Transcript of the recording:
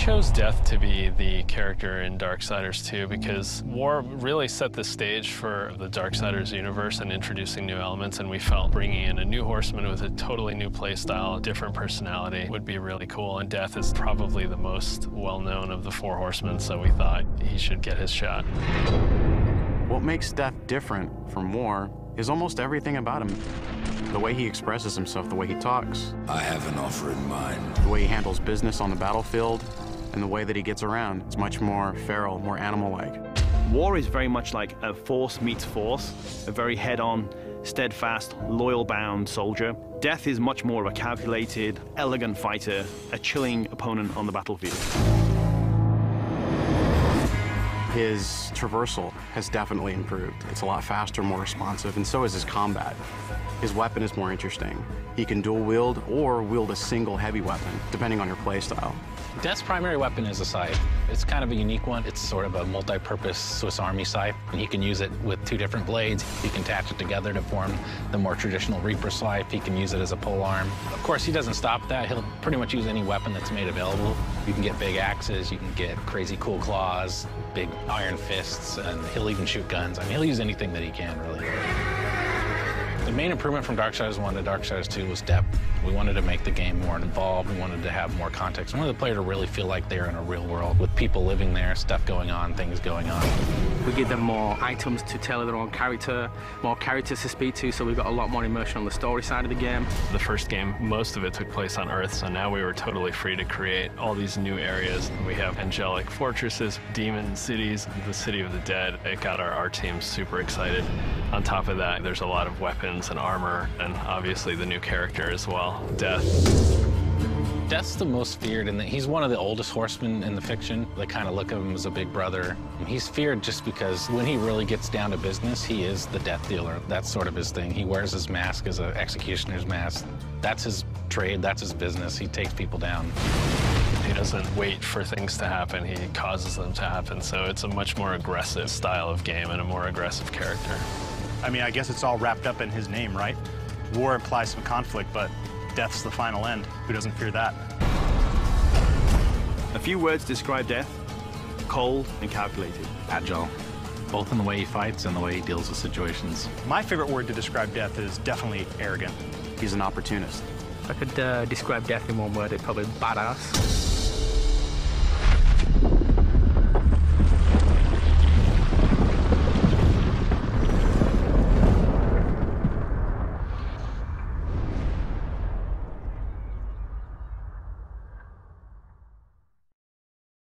chose Death to be the character in Darksiders 2 because War really set the stage for the Darksiders universe and introducing new elements, and we felt bringing in a new horseman with a totally new playstyle, different personality would be really cool, and Death is probably the most well-known of the four horsemen, so we thought he should get his shot. What makes Death different from War is almost everything about him. The way he expresses himself, the way he talks. I have an offer in mind. The way he handles business on the battlefield, and the way that he gets around. It's much more feral, more animal-like. War is very much like a Force meets Force, a very head-on, steadfast, loyal-bound soldier. Death is much more of a calculated, elegant fighter, a chilling opponent on the battlefield. His traversal has definitely improved. It's a lot faster, more responsive, and so is his combat. His weapon is more interesting. He can dual wield or wield a single heavy weapon, depending on your playstyle. Death's primary weapon is a scythe. It's kind of a unique one. It's sort of a multi-purpose Swiss Army scythe, and he can use it with two different blades. He can attach it together to form the more traditional Reaper scythe. He can use it as a pole arm. Of course, he doesn't stop that. He'll pretty much use any weapon that's made available. You can get big axes, you can get crazy cool claws, big iron fists, and he'll even shoot guns. I mean, he'll use anything that he can, really. The main improvement from Darksiders 1 to Darksiders 2 was depth. We wanted to make the game more involved. We wanted to have more context. We wanted the player to really feel like they're in a real world with people living there, stuff going on, things going on. We give them more items to tailor their own character, more characters to speak to, so we've got a lot more immersion on the story side of the game. The first game, most of it took place on Earth, so now we were totally free to create all these new areas. We have angelic fortresses, demon cities, the city of the dead. It got our team super excited. On top of that, there's a lot of weapons and armor, and obviously the new character as well, Death. Death's the most feared, and he's one of the oldest horsemen in the fiction. They kind of look at him as a big brother. He's feared just because when he really gets down to business, he is the death dealer. That's sort of his thing. He wears his mask as an executioner's mask. That's his trade, that's his business. He takes people down. He doesn't wait for things to happen, he causes them to happen. So it's a much more aggressive style of game and a more aggressive character. I mean, I guess it's all wrapped up in his name, right? War implies some conflict, but death's the final end. Who doesn't fear that? A few words describe Death: cold and calculated. Agile, both in the way he fights and the way he deals with situations. My favorite word to describe Death is definitely arrogant. He's an opportunist. If I could describe Death in one word, it's probably badass.